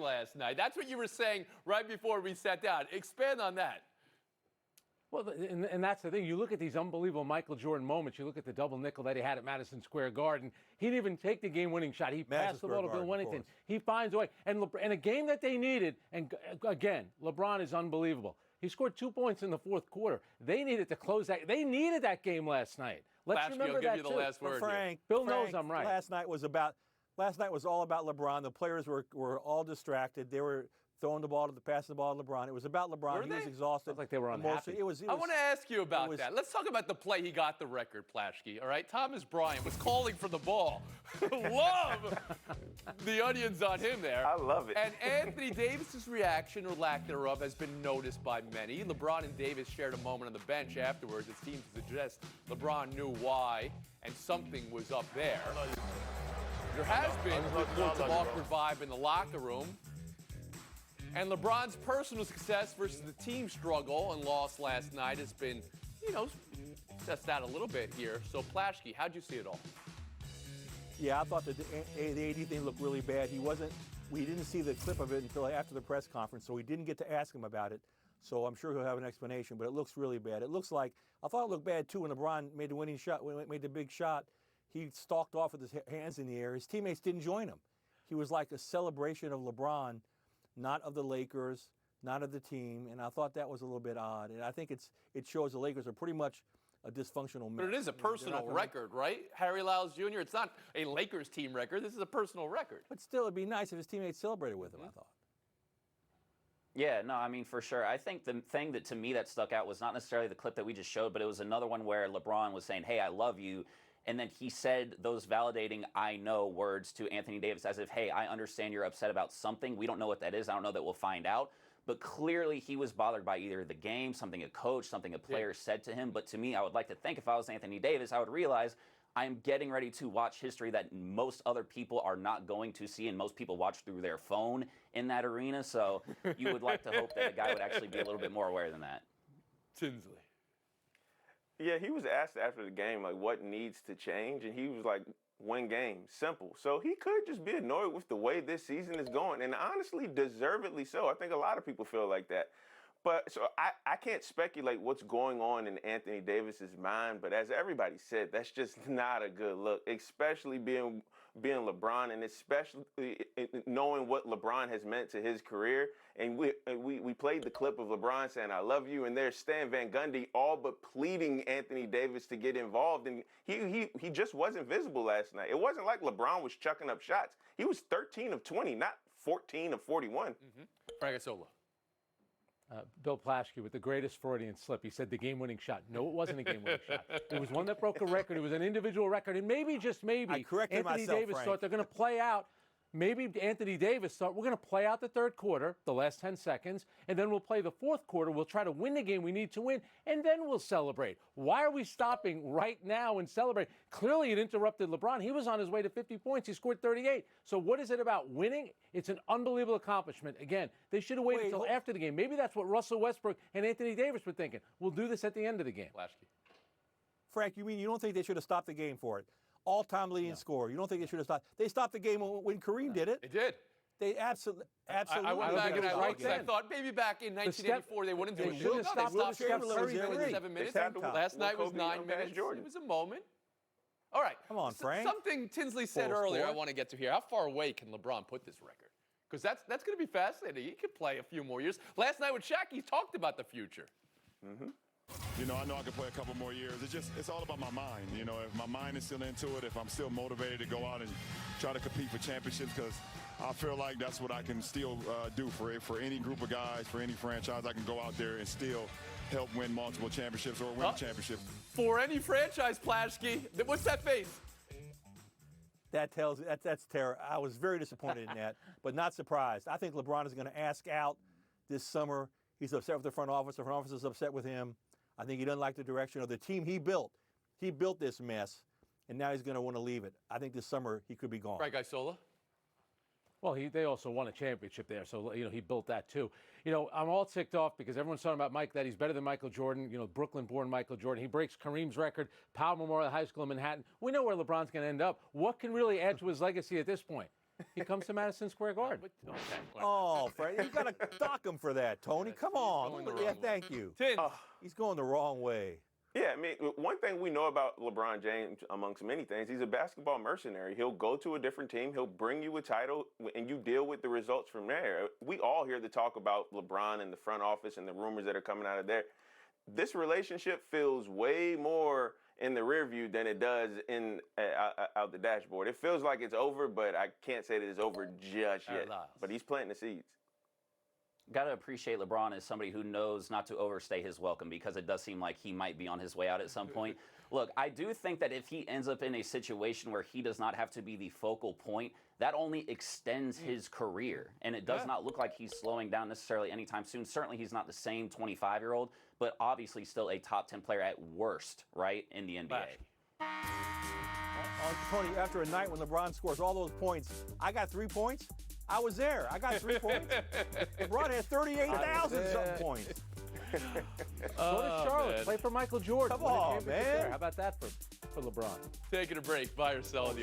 last night. That's what you were saying right before we sat down. Expand on that. Well, and that's the thing. You look at these unbelievable Michael Jordan moments. You look at the double nickel that he had at Madison Square Garden. He didn't even take the game-winning shot. He passed the ball to Bill Wennington. He finds a way. And a game that they needed, and again, LeBron is unbelievable. He scored 2 points in the fourth quarter. They needed to close that. They needed that game last night. Let's remember that, too. Last word Frank, Bill knows I'm right. Last night was all about LeBron. The players were all distracted. They were passing the ball to LeBron. It was about LeBron. He was exhausted. Looked like they were unhappy. It was I want to ask you about that. Let's talk about the play he got the record, Plaschke. All right, Thomas Bryant was calling for the ball. Love the onions on him there. I love it. And Anthony Davis's reaction, or lack thereof, has been noticed by many. LeBron and Davis shared a moment on the bench afterwards. It seems to suggest LeBron knew why, and something was up there. There has been reports of awkward vibe in the locker room. And LeBron's personal success versus the team struggle and loss last night has been, sussed out a little bit here. So, Plaschke, how'd you see it all? Yeah, I thought that the AD thing looked really bad. We didn't see the clip of it until after the press conference, so we didn't get to ask him about it. So I'm sure he'll have an explanation, but it looks really bad. I thought it looked bad, too, when LeBron made the winning shot, when he made the big shot. He stalked off with his hands in the air. His teammates didn't join him. He was like a celebration of LeBron, not of the Lakers, not of the team, and I thought that was a little bit odd. And I think it shows the Lakers are pretty much a dysfunctional mess. But it is a personal record, right? Harry Lyles Jr., it's not a Lakers team record. This is a personal record. But still, it'd be nice if his teammates celebrated with him, I thought. Yeah, no, I mean, for sure. I think the thing that, to me, that stuck out was not necessarily the clip that we just showed, but it was another one where LeBron was saying, hey, I love you. And then he said those validating I know words to Anthony Davis as if, hey, I understand you're upset about something. We don't know what that is. I don't know that we'll find out. But clearly he was bothered by either the game, something a coach, something a player said to him. But to me, I would like to think if I was Anthony Davis, I would realize I'm getting ready to watch history that most other people are not going to see, and most people watch through their phone in that arena. So you would like to hope that a guy would actually be a little bit more aware than that. Tinsley. Yeah, he was asked after the game, like, what needs to change? And he was like, win games. Simple. So he could just be annoyed with the way this season is going. And honestly, deservedly so. I think a lot of people feel like that. But so I can't speculate what's going on in Anthony Davis's mind. But as everybody said, that's just not a good look, especially being LeBron, and especially knowing what LeBron has meant to his career. And we played the clip of LeBron saying, I love you. And there's Stan Van Gundy all but pleading Anthony Davis to get involved. And he just wasn't visible last night. It wasn't like LeBron was chucking up shots. He was 13 of 20, not 14 of 41. Frank Isola. Bill Plaschke with the greatest Freudian slip. He said the game-winning shot. No, it wasn't a game-winning shot. It was one that broke a record. It was an individual record. And maybe, just maybe, Anthony Davis thought they're going to play out. Maybe Anthony Davis thought we're going to play out the third quarter, the last 10 seconds, and then we'll play the fourth quarter. We'll try to win the game we need to win, and then we'll celebrate. Why are we stopping right now and celebrating? Clearly, it interrupted LeBron. He was on his way to 50 points. He scored 38. So what is it about winning? It's an unbelievable accomplishment. Again, they should have waited until after the game. Maybe that's what Russell Westbrook and Anthony Davis were thinking. We'll do this at the end of the game. Plaschke. Frank, you mean you don't think they should have stopped the game for it? All-time leading scorer. You don't think they should have stopped? They stopped the game when Kareem did it. They did. They absolutely. I went back and I thought maybe back in 1984 they wouldn't do it. They should have stopped 7 minutes. Last night was 9 minutes. It was a moment. All right. Come on, Frank. Something Tinsley said earlier I want to get to here. How far away can LeBron put this record? Because that's going to be fascinating. He could play a few more years. Last night with Shaq, he talked about the future. I know I can play a couple more years. It's all about my mind. If my mind is still into it, if I'm still motivated to go out and try to compete for championships, because I feel like that's what I can still do for any group of guys, for any franchise. I can go out there and still help win multiple championships or win a championship. For any franchise, Plaschke. What's that face? That's terror. I was very disappointed in that, but not surprised. I think LeBron is going to ask out this summer. He's upset with the front office. The front office is upset with him. I think he doesn't like the direction of the team he built. He built this mess, and now he's going to want to leave it. I think this summer he could be gone. Frank Isola? Well, they also won a championship there, so he built that too. I'm all ticked off because everyone's talking about Mike, that he's better than Michael Jordan. Brooklyn-born Michael Jordan. He breaks Kareem's record. Powell Memorial High School in Manhattan. We know where LeBron's going to end up. What can really add to his legacy at this point? he comes to Madison Square Garden. Okay. Oh, Fred, you got to dock him for that, Tony. Come on. going the Yeah, wrong way. thank you. Tins. He's going the wrong way. Yeah, I mean, one thing we know about LeBron James, amongst many things, he's a basketball mercenary. He'll go to a different team, he'll bring you a title, and you deal with the results from there. We all hear the talk about LeBron and the front office and the rumors that are coming out of there. This relationship feels way more in the rear view than it does in out the dashboard. It feels like it's over, but I can't say that it's over just yet. But he's planting the seeds. Got to appreciate LeBron as somebody who knows not to overstay his welcome, because it does seem like he might be on his way out at some point. Look, I do think that if he ends up in a situation where he does not have to be the focal point, that only extends his career. And it does not look like he's slowing down necessarily anytime soon. Certainly he's not the same 25-year-old, but obviously still a top 10 player at worst, right, in the NBA. Tony, after a night when LeBron scores all those points, I got 3 points. I was there. I got 3 points. LeBron had 38,000-something points. Go to Charlotte. Man. Play for Michael Jordan. Come Win a on, championship man. there. How about that for LeBron? Taking a break. Buy or sell on the